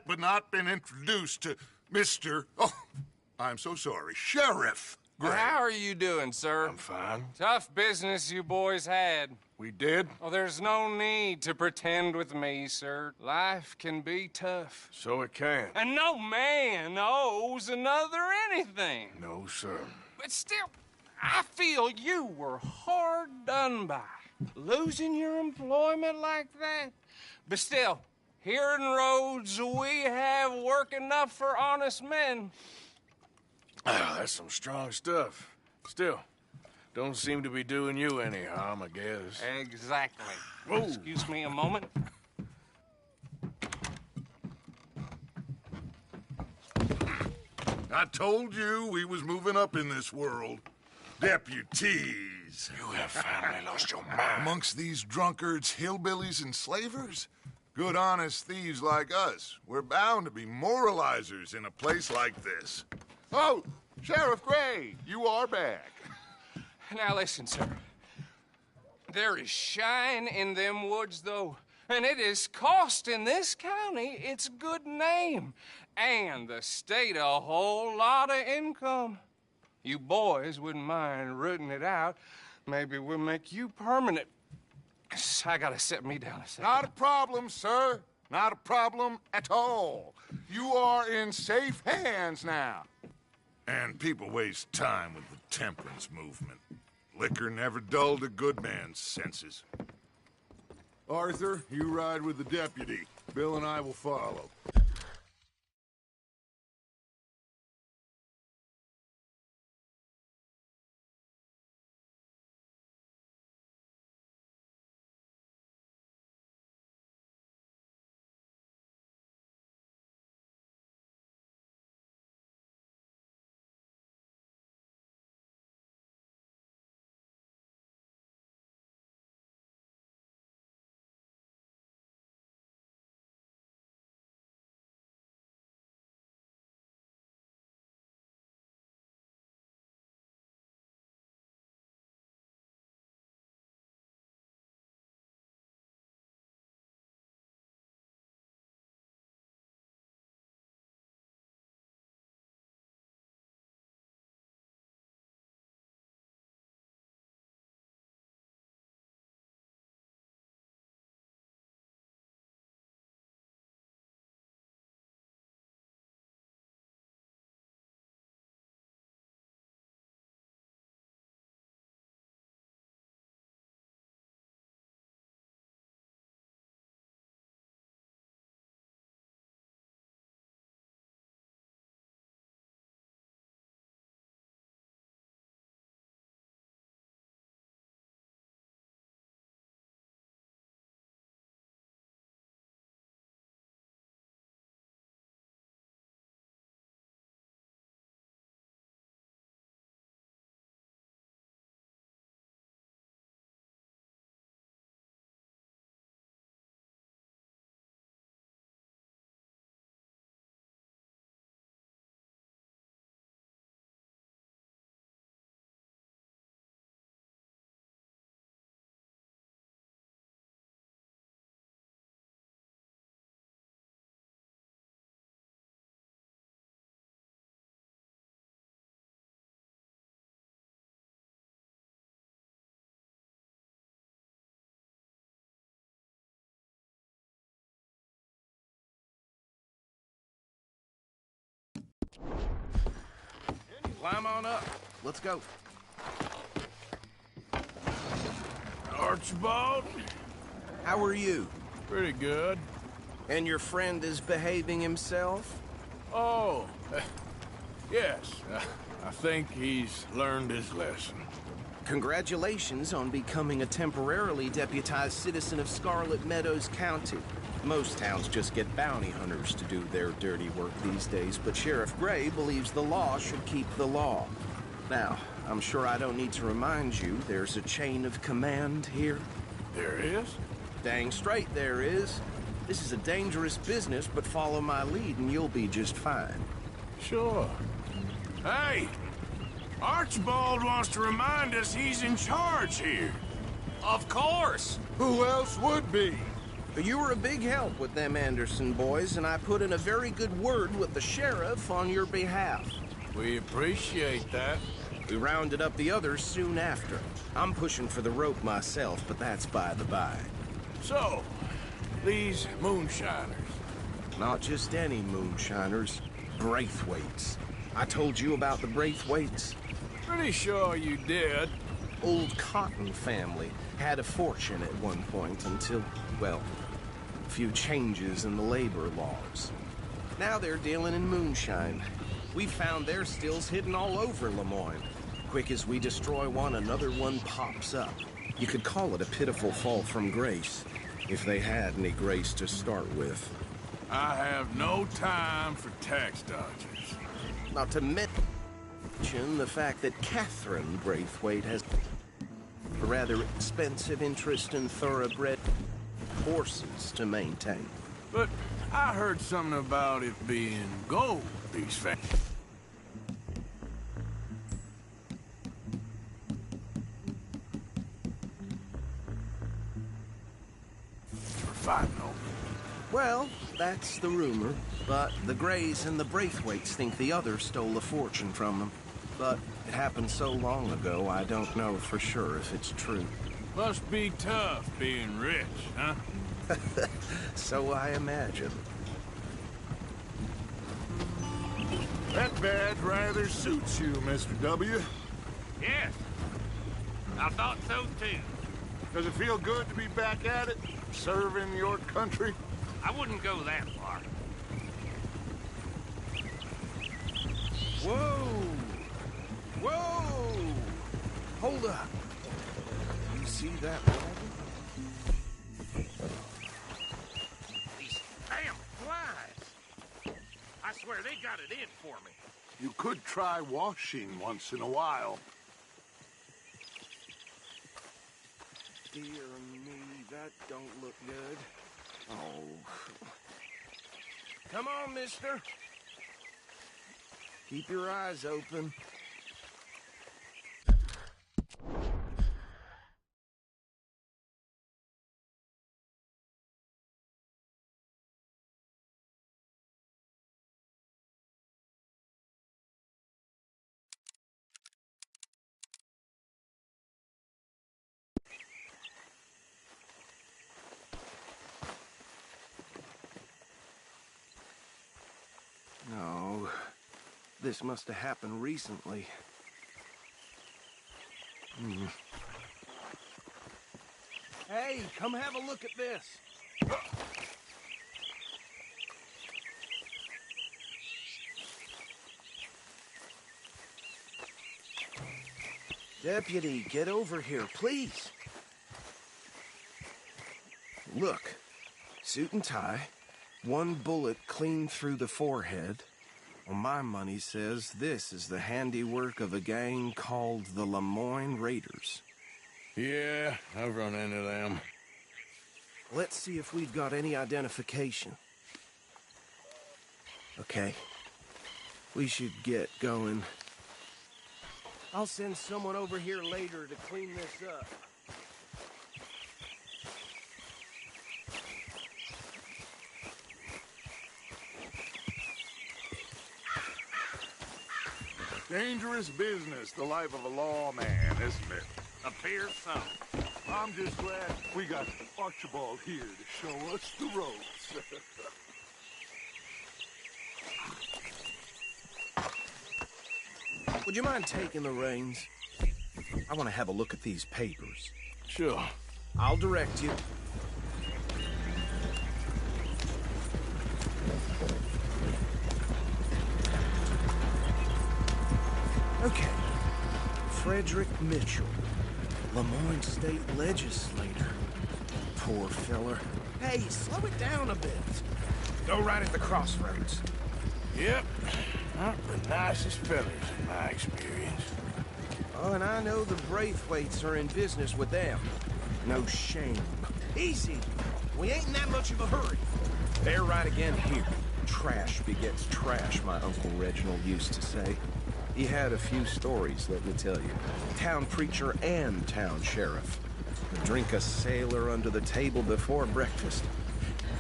but not been introduced to Mr. Oh, I'm so sorry, Sheriff Gray. How are you doing, sir? I'm fine. Tough business you boys had. We did? Oh, there's no need to pretend with me, sir. Life can be tough. So it can. And no man owes another anything. No, sir. But still, I feel you were hard done by. Losing your employment like that. But still, here in Rhodes, we have work enough for honest men. Ah, that's some strong stuff. Still, don't seem to be doing you any harm, I guess. Exactly. Whoa. Excuse me a moment. I told you we was moving up in this world. Deputies. You have finally lost your mind. Amongst these drunkards, hillbillies, and slavers? Good honest thieves like us. We're bound to be moralizers in a place like this. Oh, Sheriff Gray, you are back. Now listen, sir. There is shine in them woods, though, and it is costing this county its good name and the state a whole lot of income. You boys wouldn't mind rooting it out. Maybe we'll make you permanent. I gotta set me down a second. Not a problem, sir. Not a problem at all. You are in safe hands now. And people waste time with the temperance movement. Liquor never dulled a good man's senses. Arthur, you ride with the deputy. Bill and I will follow. Climb on up. Let's go. Archibald? How are you? Pretty good. And your friend is behaving himself? Oh, yes. I think he's learned his lesson. Congratulations on becoming a temporarily deputized citizen of Scarlet Meadows County. Most towns just get bounty hunters to do their dirty work these days, but Sheriff Gray believes the law should keep the law. Now, I'm sure I don't need to remind you there's a chain of command here. There is? Dang straight there is. This is a dangerous business, but follow my lead and you'll be just fine. Sure. Hey! Archibald wants to remind us he's in charge here. Of course. Who else would be? You were a big help with them Anderson boys, and I put in a very good word with the sheriff on your behalf. We appreciate that. We rounded up the others soon after. I'm pushing for the rope myself, but that's by the by. So, these moonshiners. Not just any moonshiners. Braithwaites. I told you about the Braithwaites? Pretty sure you did. Old Cotton family had a fortune at one point until, well, a few changes in the labor laws. Now they're dealing in moonshine. We found their stills hidden all over Lemoyne. Quick as we destroy one, another one pops up. You could call it a pitiful fall from grace, if they had any grace to start with. I have no time for tax dodgers. Not to mention the fact that Catherine Braithwaite has a rather expensive interest in thoroughbred horses to maintain. But I heard something about it being gold, these facts. We're fighting over. Well, that's the rumor, but the Greys and the Braithwaites think the others stole a fortune from them. But it happened so long ago, I don't know for sure if it's true. Must be tough being rich, huh? So I imagine. That badge rather suits you, Mr. W. Yes, I thought so too. Does it feel good to be back at it, serving your country? I wouldn't go that far. Whoa! Whoa! Hold up. You see that wagon? These damn flies! I swear they got it in for me. You could try washing once in a while. Dear me, that don't look good. Oh. Come on, mister. Keep your eyes open. No, this must have happened recently. Hey, come have a look at this. Deputy, get over here, please. Look, suit and tie. One bullet clean through the forehead. Well, my money says this is the handiwork of a gang called the Lemoyne Raiders. Yeah, I've run into them. Let's see if we've got any identification. Okay. We should get going. I'll send someone over here later to clean this up. Dangerous business, the life of a lawman, isn't it? Appears so. I'm just glad we got Archibald here to show us the ropes. Would you mind taking the reins? I want to have a look at these papers. Sure. I'll direct you. Okay. Frederick Mitchell, Lemoyne State Legislator. Poor feller. Hey, slow it down a bit. Go right at the crossroads. Yep. Not the nicest fellas in my experience. Oh, and I know the Braithwaites are in business with them. No shame. Easy. We ain't in that much of a hurry. They're right again here. Trash begets trash, my Uncle Reginald used to say. He had a few stories, let me tell you. Town preacher and town sheriff. Drink a sailor under the table before breakfast.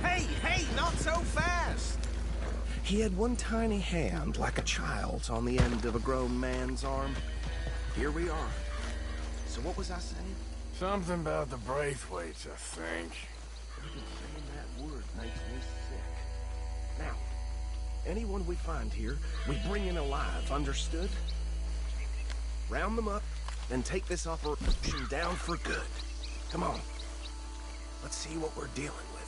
Hey, not so fast! He had one tiny hand, like a child's, on the end of a grown man's arm. Here we are. So what was I saying? Something about the Braithwaites, I think. Even saying that word makes me sick. Now, anyone we find here, we bring in alive, understood? Round them up, and take this operation down for good. Come on. Let's see what we're dealing with.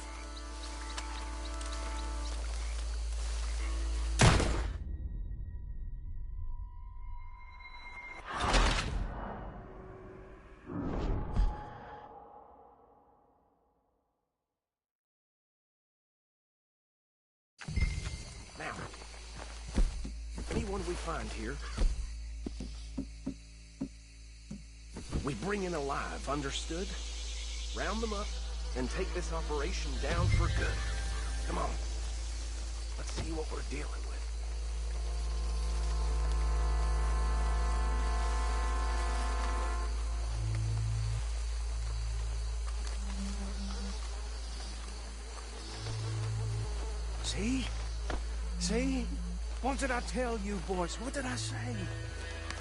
Now, anyone we find here, we bring in alive, understood? Round them up, and take this operation down for good. Come on. Let's see what we're dealing with. See? See? What did I tell you, boys? What did I say?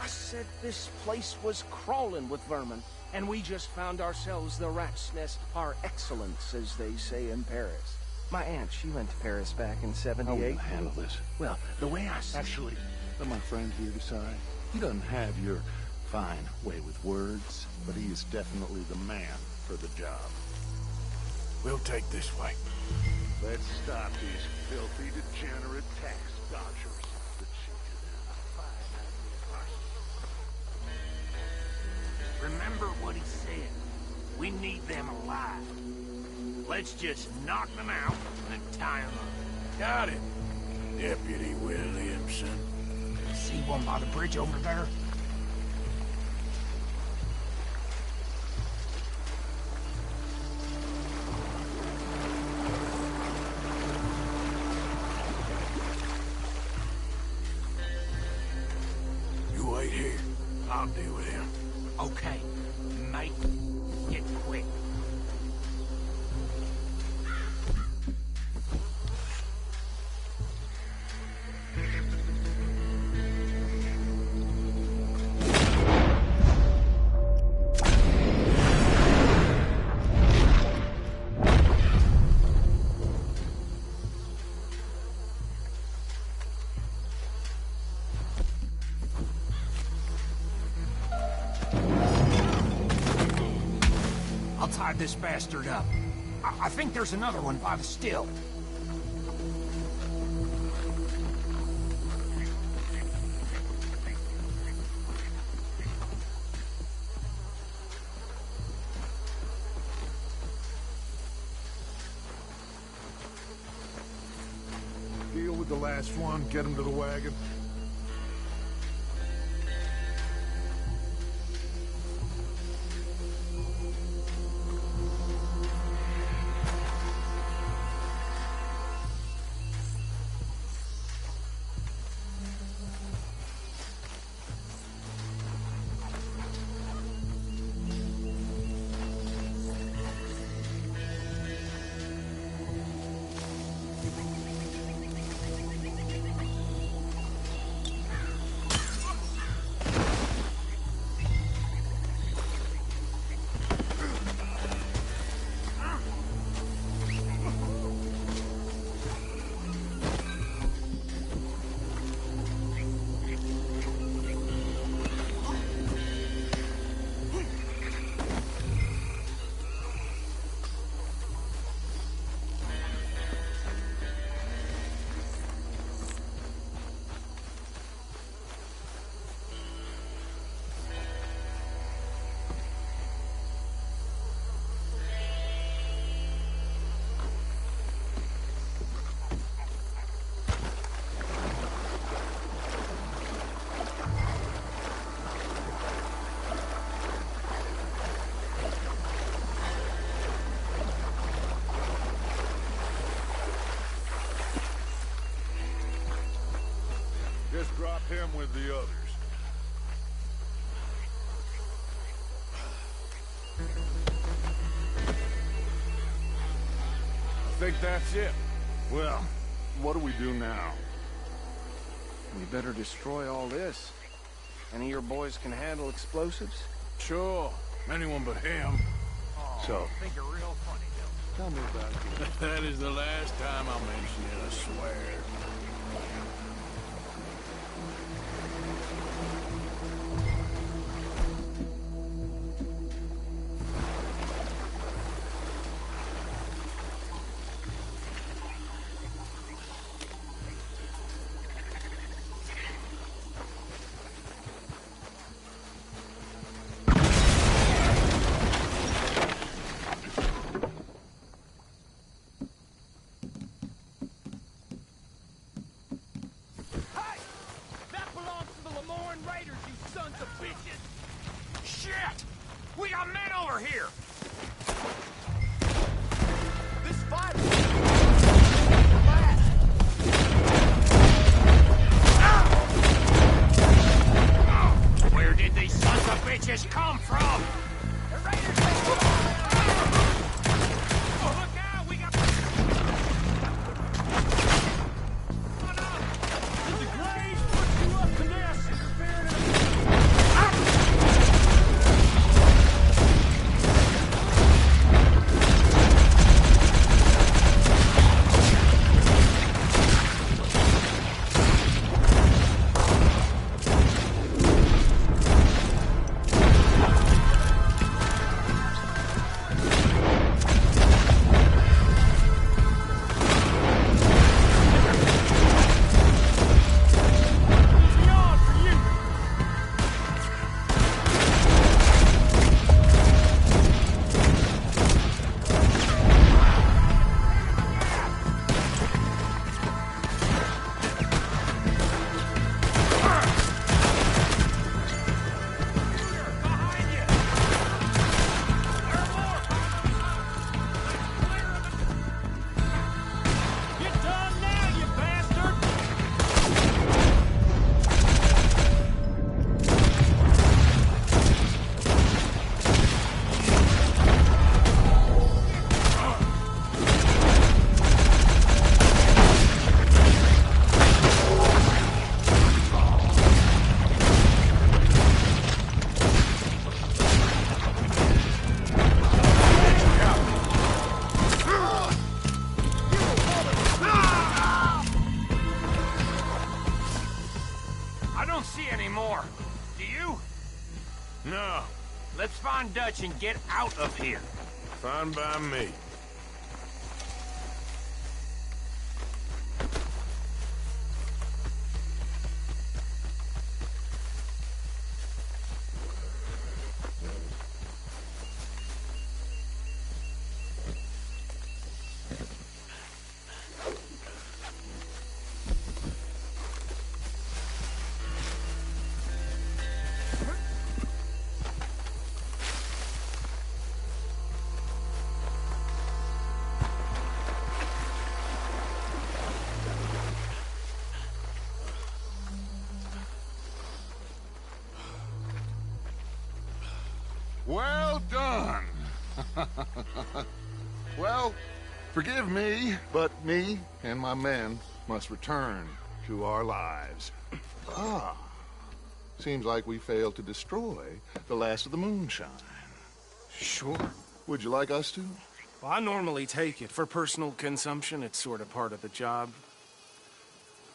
I said this place was crawling with vermin, and we just found ourselves the rat's nest par excellence, as they say in Paris. My aunt, she went to Paris back in '78. How will you handle this? Well, the way I see Actually, let my friend here decide. He doesn't have your fine way with words, but he is definitely the man for the job. We'll take this way. Let's stop these filthy, degenerate tax dodgers. Remember what he said. We need them alive. Let's just knock them out and tie them up. Got it, Deputy Williamson. See one by the bridge over there? You wait here. I'll deal with him. Okay, mate. Get quick. I'll tie this bastard up. I think there's another one by the still. Deal with the last one, get him to the wagon. Just drop him with the others. I think that's it. Well, what do we do now? We better destroy all this. Any of your boys can handle explosives? Sure. Anyone but him. So, Think you're real funny, though. tell me about it. That is the last time I'll mention it, I swear. Shit! We got men over here! This fight Where did these sons of bitches come from? the raiders Oh, look out! We got... Did the Grays put you up to this? Interfering in beyond for you. Behind you! There are more! Clear of the... Get done now, you bastard! I don't see any more. Do you? No, Let's find Dutch and get out of here. fine by me. Well done. Well, forgive me, but me and my men must return to our lives. Ah, seems like we failed to destroy the last of the moonshine. Sure. Would you like us to? Well, I normally take it for personal consumption. It's sort of part of the job.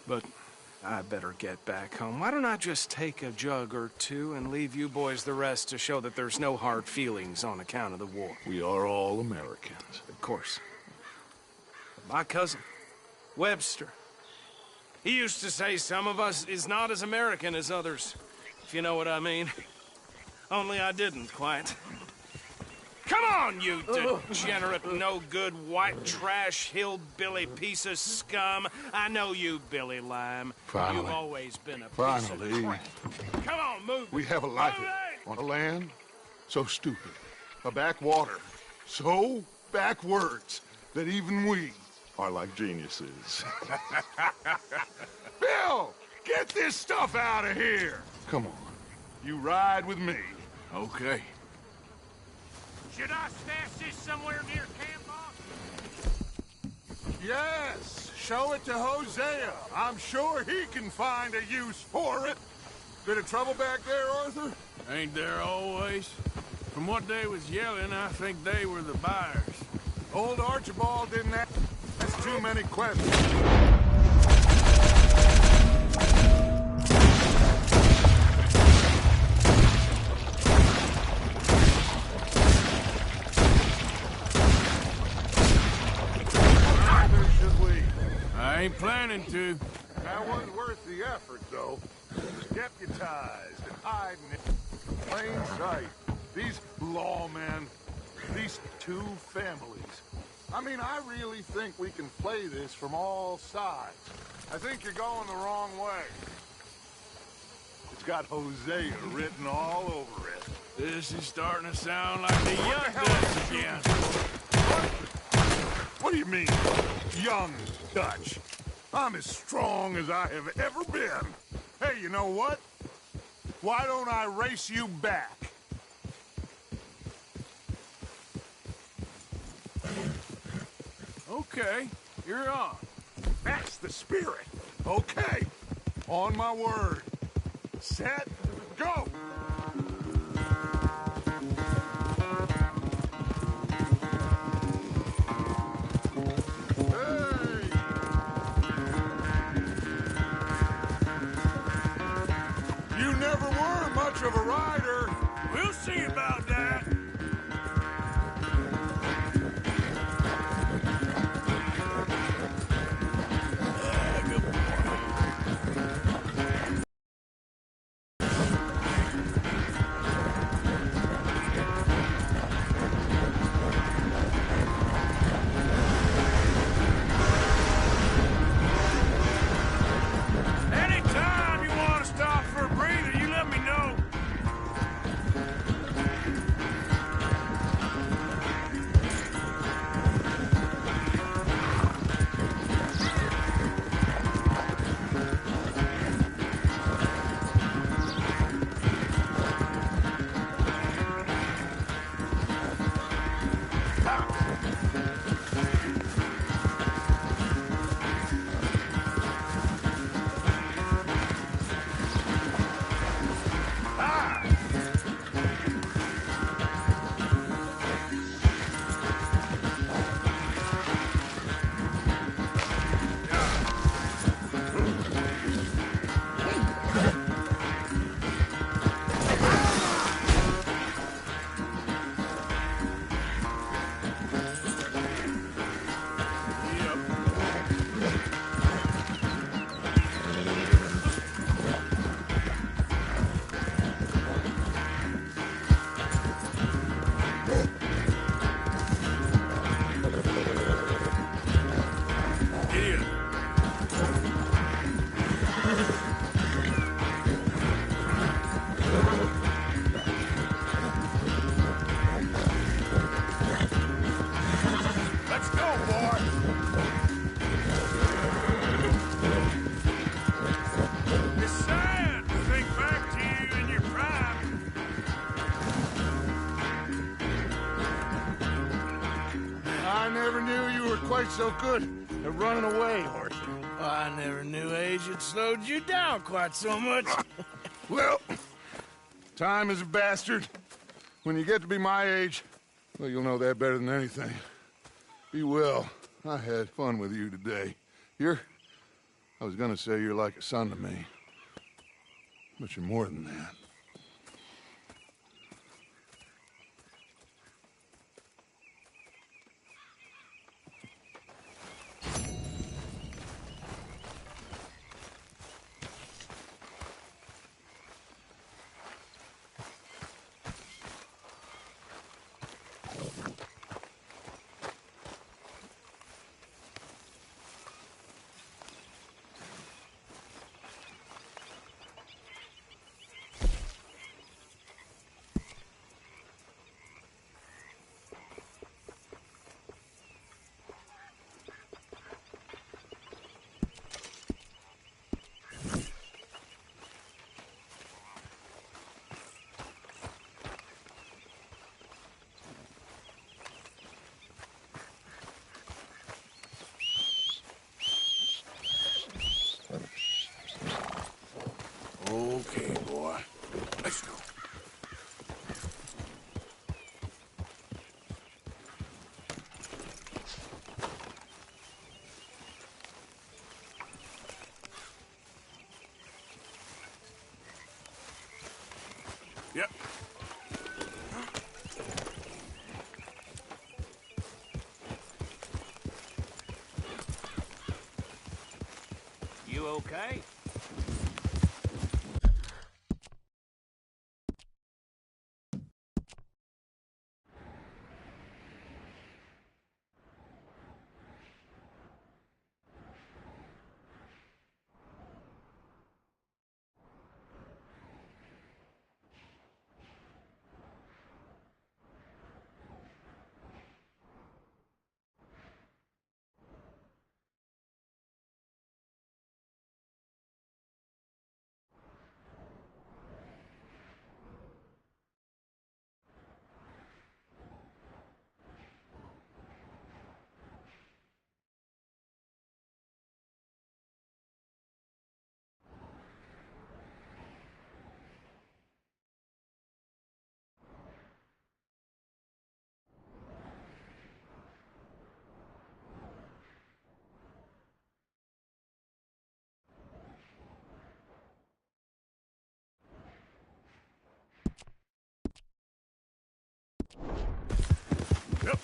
But I better get back home. Why don't I just take a jug or two and leave you boys the rest to show that there's no hard feelings on account of the war? We are all Americans. Of course. My cousin, Webster, he used to say some of us is not as American as others, if you know what I mean. Only I didn't quite. Come on, you degenerate, no-good, white trash, hillbilly piece of scum. I know you, Billy Lime. Finally. You've always been a piece Finally. of crap. Come on, move. We have a life Move it! on a land so stupid, a backwater so backwards that even we are like geniuses. Bill, get this stuff out of here. Come on, you ride with me. Okay. Should I stash this somewhere near camp, boss? Yes, show it to Hosea. I'm sure he can find a use for it. Bit of trouble back there, Arthur? Ain't there always? From what they was yelling, I think they were the buyers. Old Archibald didn't ask too many questions. Neither should we. I ain't planning to. That was worth the effort, though. Deputized and hiding in plain sight. These lawmen, these two families. I mean, I really think we can play this from all sides. I think you're going the wrong way. It's got Hosea written all over it. This is starting to sound like the Young Dutch again. What do you mean, young Dutch? I'm as strong as I have ever been. Hey, you know what? Why don't I race you back? Okay, you're on. That's the spirit. Okay. On my word. Set, go! Hey! You never were much of a rider. We'll see about that. Anytime you want to stop for a breather, you let me know. Let's go, boy! It's sad to think back to you in your prime. I never knew you were quite so good at running away, Arthur. I never knew age had slowed you down quite so much. Well, time is a bastard. When you get to be my age, well, you'll know that better than anything. Be well. I had fun with you today. I was gonna say you're like a son to me. But you're more than that. Okay, boy. Let's go. Yep. You okay? Yep.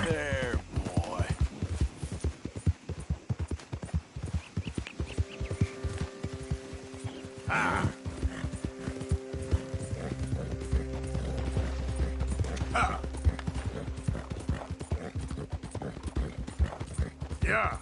There, boy. Ah. Ah. Yeah.